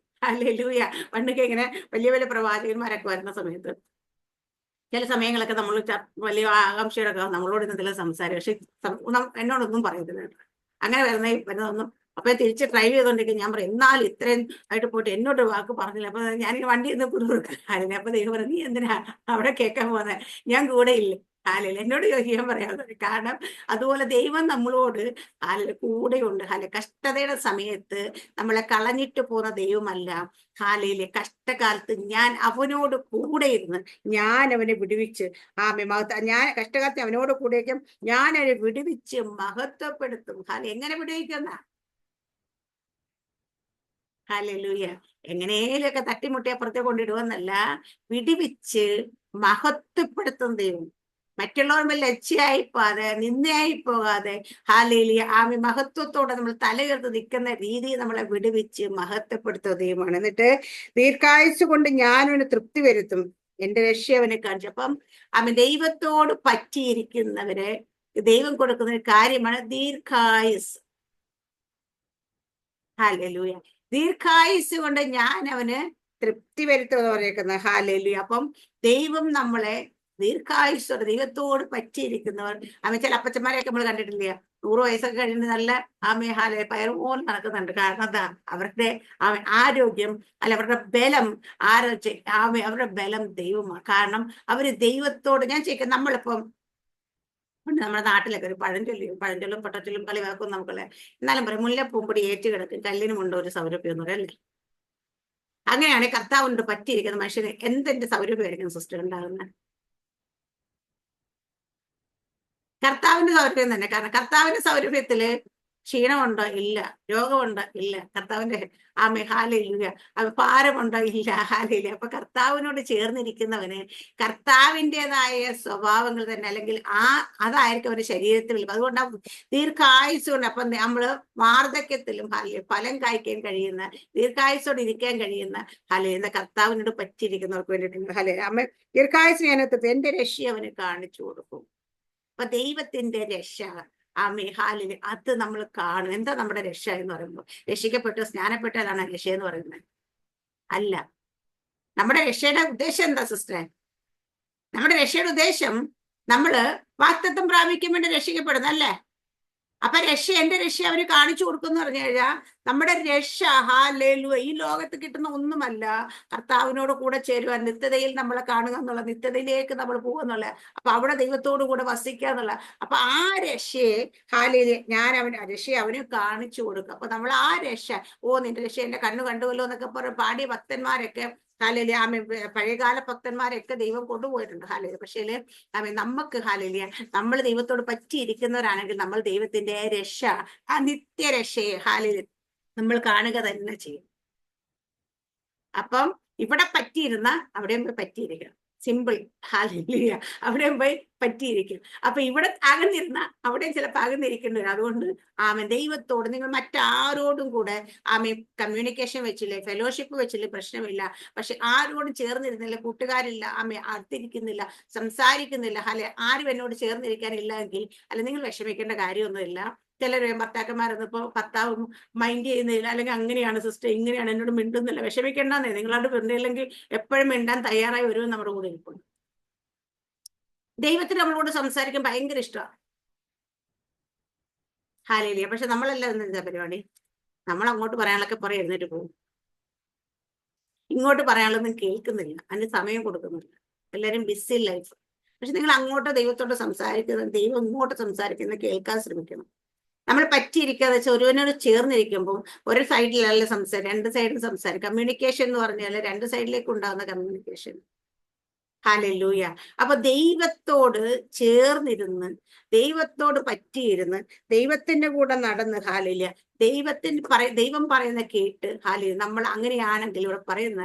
ഹല്ലേലൂയ. പണ്ടൊക്കെ ഇങ്ങനെ വലിയ വലിയ പ്രവാചകന്മാരൊക്കെ വരുന്ന സമയത്ത് ചില സമയങ്ങളൊക്കെ നമ്മൾ വലിയ ആകാംക്ഷയോടൊക്കെ നമ്മളോട് എന്തെങ്കിലും സംസാരിക്കും. പക്ഷെ എന്നോടൊന്നും പറയത്തില്ല. അങ്ങനെ വരുന്നതൊന്നും. അപ്പൊ തിരിച്ച് ഡ്രൈവ് ചെയ്തോണ്ടിരിക്കും. ഞാൻ പറയും, എന്നാലും ഇത്രയും ആയിട്ട് പോയിട്ട് എന്നോട് വാക്ക് പറഞ്ഞില്ല. അപ്പൊ ഞാനിങ്ങനെ വണ്ടി നിന്ന് കൊടുക്കാൻ. അപ്പൊ ദൈവം പറഞ്ഞു, നീ എന്തിനാ അവിടെ കേൾക്കാൻ പോകുന്നത്? ഞാൻ കൂടെ ഇല്ല. ഹാലയിൽ എന്നോട് ചോദിക്കാൻ പറയാതെ. കാരണം അതുപോലെ ദൈവം നമ്മളോട് കൂടെയുണ്ട്. കഷ്ടതയുടെ സമയത്ത് നമ്മളെ കളഞ്ഞിട്ട് പോകുന്ന ദൈവമല്ല. ഹാലയിലെ കഷ്ടകാലത്ത് ഞാൻ അവനോട് കൂടെ ഇരുന്ന് ഞാൻ അവനെ വിടുവിച്ച് ഞാൻ കഷ്ടകാലത്ത് അവനോട് കൂടെയും ഞാൻ അവനെ വിടുവിച്ച് മഹത്വപ്പെടുത്തും. എങ്ങനെ വിടുവിക്കുന്ന? ഹല്ലേലൂയ. എങ്ങനെയൊക്കെ തട്ടിമുട്ടി അപ്പുറത്തെ കൊണ്ടിടുവെന്നല്ല, വിടുവിച്ച് മഹത്വപ്പെടുത്തും ദൈവം. മറ്റുള്ളവർ ലജ്ജയായി പോകാതെ, നിന്നയായി പോകാതെ, ഹാലേലിയ മഹത്വത്തോടെ നമ്മൾ തലയുയർത്ത് നിൽക്കുന്ന രീതി നമ്മളെ വിടുവിച്ച് മഹത്വപ്പെടുത്തുന്ന ദൈവമാണ്. എന്നിട്ട് ദീർഘായുസ് കൊണ്ട് ഞാൻ അവന് തൃപ്തി വരുത്തും, എന്റെ രക്ഷ അവനെ കാണിച്ചു. അപ്പം ദൈവത്തോട് പറ്റിയിരിക്കുന്നവരെ ദൈവം കൊടുക്കുന്ന ഒരു കാര്യമാണ് ദീർഘായുസ്. ഹല്ലേലൂയ. ദീർഘായുസ് കൊണ്ട് ഞാൻ അവന് തൃപ്തി വരുത്തുമെന്ന് പറഞ്ഞേക്കുന്നത്. ഹാലലൂയ. അപ്പം ദൈവം നമ്മളെ ദീർഘായുസ്സോടെ, ദൈവത്തോട് പറ്റിയിരിക്കുന്നവർ, ചില അപ്പച്ചന്മാരെയൊക്കെ നമ്മൾ കണ്ടിട്ടില്ല, 100 വയസ്സൊക്കെ കഴിഞ്ഞ് നല്ല പയർ പോലെ നടക്കുന്നുണ്ട്. കാരണം എന്താ? അവരുടെ ആരോഗ്യം അവരുടെ ബലം അവരുടെ ബലം ദൈവമാണ്. കാരണം അവര് ദൈവത്തോട്, ഞാൻ ചോദിക്കാം, നമ്മളിപ്പം നമ്മുടെ നാട്ടിലൊക്കെ ഒരു പഴഞ്ചൊല്ലും പൊട്ടച്ചൊല്ലും കളിവാക്കും നമുക്കുള്ള, എന്നാലും പറയും മുല്ലപ്പൂമ്പൊടി ഏറ്റു കിടക്കും കല്ലിനുമുണ്ട് ഒരു സൗരഭ്യം എന്ന് പറയല്ലേ. അങ്ങനെയാണ് കർത്താവിനോട് പറ്റിയിരിക്കുന്ന മനുഷ്യന് എന്തെന്റെ സൗരഭ്യമായിരിക്കും സിസ്റ്റർ ഉണ്ടാകുന്നത്? കർത്താവിന്റെ സൗരഭ്യം തന്നെ. കാരണം കർത്താവിന്റെ സൗരഭ്യത്തില് ക്ഷീണമുണ്ടോ? ഇല്ല. രോഗമുണ്ടോ? ഇല്ല. കർത്താവിന്റെ ഹാലയിലൂയ. ഭാരമുണ്ടോ? ഇല്ല. ഹാലയില. അപ്പൊ കർത്താവിനോട് ചേർന്നിരിക്കുന്നവന് കർത്താവിൻ്റെതായ സ്വഭാവങ്ങൾ തന്നെ, അല്ലെങ്കിൽ അതായിരിക്കും അവന്റെ ശരീരത്തിൽ. അതുകൊണ്ട് ദീർഘായുസ് കൊണ്ട്, അപ്പൊ നമ്മള് വാർദ്ധക്യത്തിലും ഫലം കായ്ക്കാൻ കഴിയുന്ന, ദീർഘായുസോട് ഇരിക്കാൻ കഴിയുന്ന എന്താ കർത്താവിനോട് പറ്റിയിരിക്കുന്നവർക്ക് വേണ്ടിയിട്ടുണ്ട്. ദീർഘായുസ് ഞാനെത്തും, എന്റെ രക്ഷ അവന് കാണിച്ചു കൊടുക്കും. അപ്പൊ ദൈവത്തിന്റെ രക്ഷ ഹാലിൽ അത് നമ്മൾ കാണും. എന്താ നമ്മുടെ രക്ഷ എന്ന് പറയുമ്പോൾ? രക്ഷിക്കപ്പെട്ട് സ്നാനപ്പെട്ടാലാണ് രക്ഷ എന്ന് പറയുന്നത്? അല്ല. നമ്മുടെ രക്ഷയുടെ ഉദ്ദേശം എന്താ സിസ്റ്ററെ? നമ്മുടെ രക്ഷയുടെ ഉദ്ദേശം നമ്മള് വാഗ്ദത്തം പ്രാപിക്കാൻ വേണ്ടി രക്ഷിക്കപ്പെടുന്നു അല്ലേ? അപ്പൊ എന്റെ രക്ഷ അവന് കാണിച്ചു കൊടുക്കുന്നു പറഞ്ഞു കഴിഞ്ഞാൽ, നമ്മുടെ രക്ഷ ഹല്ലേലൂയ ഈ ലോകത്ത് കിട്ടുന്ന ഒന്നുമല്ല. കർത്താവിനോട് കൂടെ ചേരുവാൻ, നിത്യതയിൽ നമ്മളെ കാണുക എന്നുള്ള, നിത്യതയിലേക്ക് നമ്മൾ പോകുക എന്നുള്ള, അപ്പൊ അവിടെ ദൈവത്തോടു കൂടെ വസിക്കുക എന്നുള്ള, അപ്പൊ ആ രക്ഷയെ ഞാൻ രക്ഷയെ അവന് കാണിച്ചു കൊടുക്കും. അപ്പൊ നമ്മൾ ആ രക്ഷ, നിന്റെ രക്ഷ എന്റെ കണ്ണു കണ്ടുവല്ലോ എന്നൊക്കെ പറഞ്ഞ് പാടിയ ഭക്തന്മാരൊക്കെ പഴയകാല ഭക്തന്മാരൊക്കെ ദൈവം കൊണ്ടുപോയിട്ടുണ്ട്. പക്ഷേ നമുക്ക് നമ്മൾ ദൈവത്തോട് പറ്റിയിരിക്കുന്നവരാണെങ്കിൽ നമ്മൾ ദൈവത്തിന്റെ രക്ഷ, ആ നിത്യരക്ഷയെ നമ്മൾ കാണുക തന്നെ ചെയ്യും. അപ്പം ഇവിടെ പറ്റിയിരുന്ന അവിടെയും പോയി പറ്റിയിരിക്കണം. സിമ്പിൾ. ഹാലൂയ. അവിടെയും പോയി പറ്റിയിരിക്കും. അപ്പൊ ഇവിടെ അകന്നിരുന്ന അവിടെയും ചിലപ്പോൾ അകന്നിരിക്കേണ്ടി വരും. അതുകൊണ്ട് ദൈവത്തോട് നിങ്ങൾ മറ്റാരോടും കൂടെ കമ്മ്യൂണിക്കേഷൻ വെച്ചില്ലേ, ഫെലോഷിപ്പ് വെച്ചില്ലേ, പ്രശ്നമില്ല. പക്ഷെ ആരോടും ചേർന്നിരുന്നില്ല, കൂട്ടുകാരില്ല, അടുത്തിരിക്കുന്നില്ല, സംസാരിക്കുന്നില്ല, ആരും എന്നോട് ചേർന്നിരിക്കാനില്ല എങ്കിൽ നിങ്ങൾ വിഷമിക്കേണ്ട കാര്യമൊന്നുമില്ല. ചിലര് ഭർത്താക്കന്മാരൊന്നിപ്പോ ഭർത്താവ് മൈൻഡ് ചെയ്യുന്നില്ല, അല്ലെങ്കിൽ അങ്ങനെയാണ് സിസ്റ്റർ, ഇങ്ങനെയാണ്, എന്നോട് മിണ്ടുന്നില്ല, വിഷമിക്കേണ്ടെന്നേ. നിങ്ങളോട് മിണ്ടില്ലെങ്കിൽ എപ്പോഴും മിണ്ടാൻ തയ്യാറായി വരുമെന്ന് നമ്മുടെ കൂടെ ഇരിപ്പുണ്ട്. ദൈവത്തിന് നമ്മളോട് സംസാരിക്കാൻ ഭയങ്കര ഇഷ്ടമാണ്. ഹാലേലിയ. പക്ഷെ നമ്മളെല്ലാം എന്താ പരിപാടി? നമ്മൾ അങ്ങോട്ട് പറയാനുള്ളൊക്കെ എഴുന്നേറ്റ് പോകും, ഇങ്ങോട്ട് പറയാനുള്ളതൊന്നും കേൾക്കുന്നില്ല, അതിന് സമയം കൊടുക്കുന്നില്ല. എല്ലാവരും ബിസി ലൈഫ്. പക്ഷെ നിങ്ങൾ അങ്ങോട്ട് ദൈവത്തോട് സംസാരിക്കുന്നത്, ദൈവം ഇങ്ങോട്ട് സംസാരിക്കുന്നത് കേൾക്കാൻ ശ്രമിക്കണം. നമ്മൾ പറ്റിയിരിക്കാതെ വെച്ചാൽ ഒരുവനോട് ചേർന്നിരിക്കുമ്പോൾ ഒരു സൈഡിലല്ല സംസാരം, രണ്ട് സൈഡിൽ സംസാരം. കമ്മ്യൂണിക്കേഷൻ എന്ന് പറഞ്ഞാൽ രണ്ട് സൈഡിലേക്ക് ഉണ്ടാകുന്ന കമ്മ്യൂണിക്കേഷൻ. ഹല്ലേലൂയ. അപ്പൊ ദൈവത്തോട് ചേർന്നിരുന്ന്, ദൈവത്തോട് പറ്റിയിരുന്ന്, ദൈവത്തിന്റെ കൂടെ നടന്ന്, ഹാലേലൂയ, ദൈവം പറയുന്ന കേട്ട്, ഹാലേലൂയ, നമ്മൾ അങ്ങനെയാണെങ്കിൽ ഇവിടെ പറയുന്ന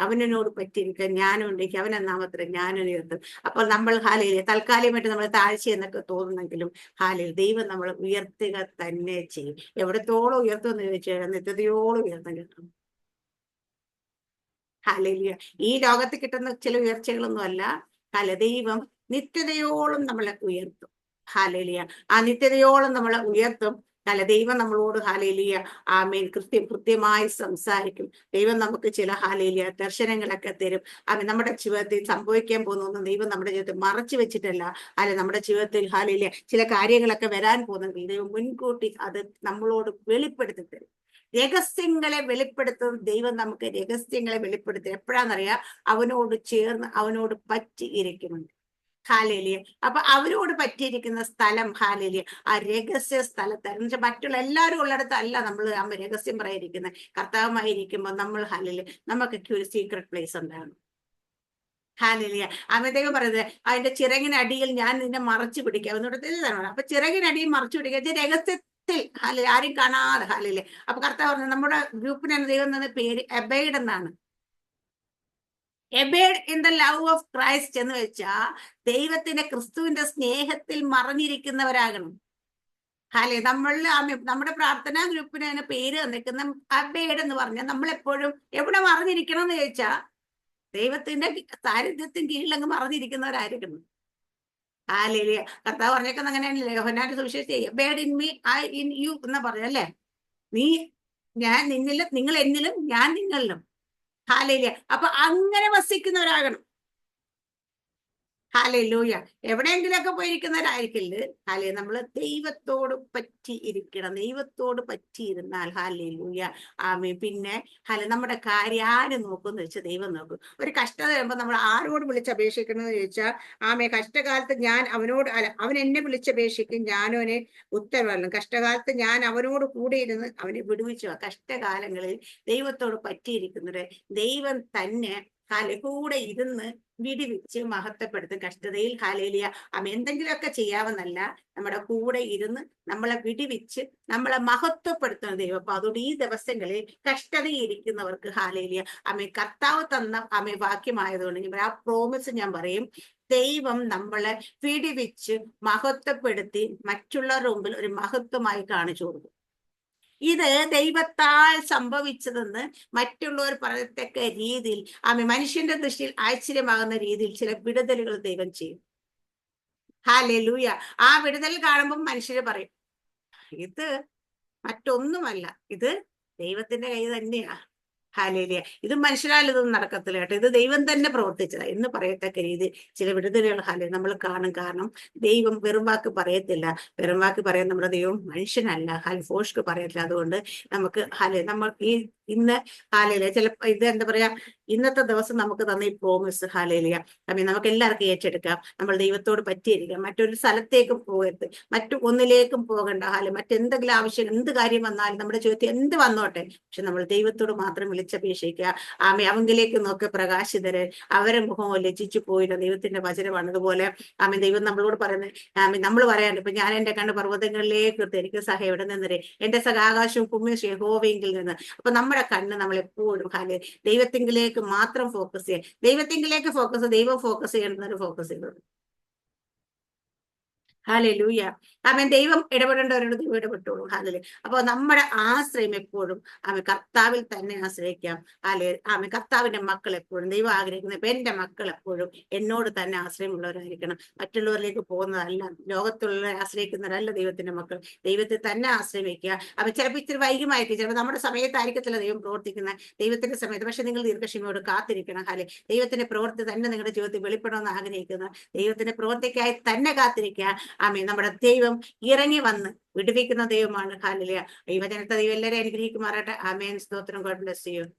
അവനോട് പറ്റിയിരിക്കാൻ ഞാനുണ്ടെങ്കിൽ അവൻ നാമത്തിൽ ഞാനും ഉയർത്തും. അപ്പോൾ നമ്മൾ ഹാലേലൂയ തൽക്കാലികമായിട്ട് നമ്മൾ താഴ്ച എന്നൊക്കെ തോന്നുന്നെങ്കിലും ദൈവം നമ്മൾ ഉയർത്തുക തന്നെ ചെയ്യും. എവിടത്തോളം ഉയർത്തുമെന്ന് ചോദിച്ചാൽ നിത്യതയോളം ഉയർത്താൻ കിട്ടും. ഹല്ലേലൂയ. ഈ ലോകത്ത് കിട്ടുന്ന ചില ഉയർച്ചകളൊന്നും അല്ല. ദൈവം നിത്യതയോളം നമ്മളെ ഉയർത്തും. ഹല്ലേലൂയ. ആ നിത്യതയോളം നമ്മളെ ഉയർത്തും. ദൈവം നമ്മളോട് ഹല്ലേലൂയ കൃത്യമായി സംസാരിക്കും. ദൈവം നമുക്ക് ചില ഹല്ലേലൂയ ദർശനങ്ങളൊക്കെ തരും. നമ്മുടെ ജീവിതത്തിൽ സംഭവിക്കാൻ പോകുന്ന ദൈവം നമ്മുടെ ജീവിതത്തിൽ മറച്ചു വെച്ചിട്ടല്ല. നമ്മുടെ ജീവിതത്തിൽ ഹല്ലേലൂയ ചില കാര്യങ്ങളൊക്കെ വരാൻ പോകുന്നെങ്കിൽ ദൈവം മുൻകൂട്ടി അത് നമ്മളോട് വെളിപ്പെടുത്തി തരും. രഹസ്യങ്ങളെ വെളിപ്പെടുത്തും ദൈവം. നമുക്ക് രഹസ്യങ്ങളെ വെളിപ്പെടുത്തും എപ്പോഴാണെന്നറിയാം? അവനോട് ചേർന്ന് അവനോട് പറ്റി ഇരിക്കുന്നുണ്ട്. ഹാലേലിയ. അപ്പൊ അവരോട് പറ്റിയിരിക്കുന്ന സ്ഥലം ഹാലേലിയ ആ രഹസ്യ സ്ഥലത്തായിരുന്നു. എന്ന് വെച്ചാൽ മറ്റുള്ള എല്ലാവരും ഉള്ളിടത്തല്ല നമ്മൾ ആ രഹസ്യം പറയാതിരിക്കുന്നത്. കർത്താവുമായി ഇരിക്കുമ്പോൾ നമ്മൾ ഹാലേലിയ നമുക്കൊക്കെ ഒരു സീക്രട്ട് പ്ലേസ് ഉണ്ടാകും. ഹാലേലിയ. ദൈവം പറയുന്നത് അതിന്റെ ചിറകിനടിയിൽ ഞാൻ നിന്നെ മറച്ചു പിടിക്കാം എന്നിട്ട് ഇതാണ്. അപ്പൊ ചിറകിനടിയിൽ മറച്ചു പിടിക്കുക രഹസ്യത്തിൽ ഹാലേ ആരും കാണാതെ ഹാലേലിയ. അപ്പൊ കർത്താവ് പറഞ്ഞു നമ്മുടെ ഗ്രൂപ്പിന് ദൈവം തന്ന പേര് എബൈഡ് എന്നാണ്. Abide in the love of Christ എന്ന് വെച്ചാൽ ദൈവത്തിന്റെ ക്രിസ്തുവിന്റെ സ്നേഹത്തിൽ മറഞ്ഞിരിക്കുന്നവരാകണം. ഹാലേ നമ്മുടെ പ്രാർത്ഥനാ ഗ്രൂപ്പിന് തന്നെ പേര് തന്നിരിക്കുന്ന അബേഡ് എന്ന് പറഞ്ഞാൽ നമ്മളെപ്പോഴും എവിടെ മറഞ്ഞിരിക്കണം എന്ന് ചോദിച്ചാൽ ദൈവത്തിന്റെ സാന്നിധ്യത്തിന് കീഴിൽ അങ്ങ് മറഞ്ഞിരിക്കുന്നവരായിരിക്കണം. ഹാലേലിയ. കർത്താവ് പറഞ്ഞേക്കുന്നത് അങ്ങനെയാണല്ലേ. യോഹന്നാന്റെ സുവിശേഷം abide in me I in you എന്ന് പറഞ്ഞല്ലേ. ഞാൻ നിന്നിലും നിങ്ങൾ എന്നിലും ഞാൻ നിങ്ങളിലും. ഹാലേലിയ. അപ്പൊ അങ്ങനെ വസിക്കുന്നവരാകണം. ഹാലേലൂയ. എവിടെയെങ്കിലുമൊക്കെ പോയിരിക്കുന്നവരായിരിക്കില്ല. ഹാലേ നമ്മള് ദൈവത്തോട് പറ്റിയിരിക്കണം. ദൈവത്തോട് പറ്റിയിരുന്നാൽ ഹാലേലൂയ ആമേ. പിന്നെ നമ്മുടെ കാര്യം ആര് നോക്കുമെന്ന് വെച്ചാൽ ദൈവം നോക്കും. ഒരു കഷ്ടത വരുമ്പോ നമ്മൾ ആരോട് വിളിച്ചപേക്ഷിക്കണമെന്ന് ചോദിച്ചാൽ ആമേ കഷ്ടകാലത്ത് ഞാൻ അവനോട് അവൻ എന്നെ വിളിച്ചപേക്ഷിക്കും ഞാനും അവനെ ഉത്തരവല്ലോ. കഷ്ടകാലത്ത് ഞാൻ അവനോട് കൂടെ ഇരുന്ന് അവനെ വിടുവിച്ചു. കഷ്ടകാലങ്ങളിൽ ദൈവത്തോട് പറ്റിയിരിക്കുന്നത് ദൈവം തന്നെ കൂടെ ഇരുന്ന് വിടിവിച്ച് മഹത്വപ്പെടുത്തും. കഷ്ടതയിൽ ഹാലേലിയ എന്തെങ്കിലുമൊക്കെ ചെയ്യാമെന്നല്ല, നമ്മുടെ കൂടെ ഇരുന്ന് നമ്മളെ വിടിവിച്ച് നമ്മളെ മഹത്വപ്പെടുത്തുന്ന ദൈവം. അപ്പൊ അതുകൊണ്ട് ഈ ദിവസങ്ങളിൽ കഷ്ടതയിരിക്കുന്നവർക്ക് ഹാലേലിയ കർത്താവ് തന്ന വാക്യമായതുകൊണ്ട് ആ പ്രോമിസ് ഞാൻ പറയും. ദൈവം നമ്മളെ വിടിവിച്ച് മഹത്വപ്പെടുത്തി മറ്റുള്ളവരുടെ മുമ്പിൽ ഒരു മഹത്വമായി കാണിച്ചു കൊടുക്കും. ഇത് ദൈവത്താൽ സംഭവിച്ചതെന്ന് മറ്റുള്ളവർ പറയത്തക്ക രീതിയിൽ മനുഷ്യന്റെ ദൃഷ്ടിയിൽ ആശ്ചര്യമാകുന്ന രീതിയിൽ ചില വിടുതലുകൾ ദൈവം ചെയ്യും. ഹല്ലേലൂയ. ആ വിടുതൽ കാണുമ്പോൾ മനുഷ്യര് പറയും ഇത് മറ്റൊന്നുമല്ല, ഇത് ദൈവത്തിന്റെ കൈ തന്നെയാ. ഹാലേലിയ. ഇത് മനുഷ്യരാൽ ഇതൊന്നും നടക്കത്തില്ല കേട്ടോ, ഇത് ദൈവം തന്നെ പ്രവർത്തിച്ചതാ എന്ന് പറയത്തക്ക രീതി ചില വിടുതലുകൾ നമ്മൾ കാണും. കാരണം ദൈവം വെറും വാക്ക് പറയത്തില്ല. വെറും വാക്ക് പറയാൻ നമ്മുടെ ദൈവം മനുഷ്യനല്ല. ഫോഷ്ക്ക് പറയത്തില്ല. അതുകൊണ്ട് നമുക്ക് നമ്മൾ ഇന്ന് ചിലപ്പോ ഇത് എന്താ പറയാ, ഇന്നത്തെ ദിവസം നമുക്ക് തന്ന ഈ പ്രോമിസ് ഹാലേലിയ നമുക്ക് എല്ലാവർക്കും ഏറ്റെടുക്കാം. നമ്മൾ ദൈവത്തോട് പറ്റിയിരിക്കാം. മറ്റൊരു സ്ഥലത്തേക്കും പോകരുത്, ഒന്നിലേക്കും പോകണ്ട. മറ്റെന്തെങ്കിലും ആവശ്യം എന്ത് കാര്യം വന്നാലും നമ്മുടെ ചോദ്യത്തിൽ എന്ത് വന്നോട്ടെ, പക്ഷെ നമ്മൾ ദൈവത്തോട് മാത്രം വിളിച്ചപേക്ഷിക്കുക. അവങ്കിലേക്ക് നോക്കി പ്രകാശിതര് അവരെ മുഖം ലജ്ജിച്ചു പോയില്ല. ദൈവത്തിന്റെ വചനമാണ്. അതുപോലെ ദൈവം നമ്മളോട് പറയുന്നത് നമ്മൾ പറയാണ്ട് ഇപ്പൊ ഞാൻ എന്റെ കണ്ണ് പർവ്വതങ്ങളിലേക്ക് എനിക്ക് സഹ എവിടെ നിന്നേ എന്റെ സഹ ആകാശവും ഭൂമിയും യഹോവയെങ്കിൽ നിന്ന്. അപ്പൊ നമ്മുടെ കണ്ണ് നമ്മൾ എപ്പോഴും ദൈവത്തിങ്കിലേക്ക് മാത്രം ഫോക്കസ് ചെയ്യാം. ദൈവത്തിങ്കിലേക്ക് ദൈവം ഫോക്കസ് ചെയ്യണമെന്നൊരു ഫോക്കസ് ചെയ്തത്. ഹല്ലേലൂയ. ദൈവം ഇടപെടേണ്ടവരോട് ദൈവം ഇടപെട്ടോളൂ. ഹാലേ. അപ്പൊ നമ്മുടെ ആശ്രയം എപ്പോഴും കർത്താവിൽ തന്നെ ആശ്രയിക്കാം. കർത്താവിന്റെ മക്കൾ എപ്പോഴും ദൈവം ആഗ്രഹിക്കുന്നത് ഇപ്പൊ എന്റെ മക്കൾ എപ്പോഴും എന്നോട് തന്നെ ആശ്രയമുള്ളവരായിരിക്കണം. മറ്റുള്ളവരിലേക്ക് പോകുന്നതല്ല, ലോകത്തുള്ളവരെ ആശ്രയിക്കുന്നവരല്ല ദൈവത്തിന്റെ മക്കൾ. ദൈവത്തെ തന്നെ ആശ്രയിക്കുക. ചിലപ്പോൾ ഇത്തിരി വൈകുമായിരിക്കും, ചിലപ്പോൾ നമ്മുടെ സമയത്തായിരിക്കത്തില്ല ദൈവം പ്രവർത്തിക്കുന്ന ദൈവത്തിന്റെ സമയത്ത്. പക്ഷെ നിങ്ങൾ ദീർഘക്ഷമയോട് കാത്തിരിക്കണം. ദൈവത്തിന്റെ പ്രവൃത്തി തന്നെ നിങ്ങളുടെ ജീവിതത്തിൽ വെളിപ്പെടണമെന്ന് ആഗ്രഹിക്കുന്ന ദൈവത്തിന്റെ പ്രവൃത്തിക്കായി തന്നെ കാത്തിരിക്കുക. നമ്മുടെ ദൈവം ഇറങ്ങി വന്ന് വിടുവിക്കുന്ന ദൈവമാണ്. ഹാലലിയ. ഈ വചനത്തെ ദൈവം എല്ലാവരെയും അനുഗ്രഹിക്കുമാറാട്ടെ. ആമേൻ. സ്തോത്രം. God bless you.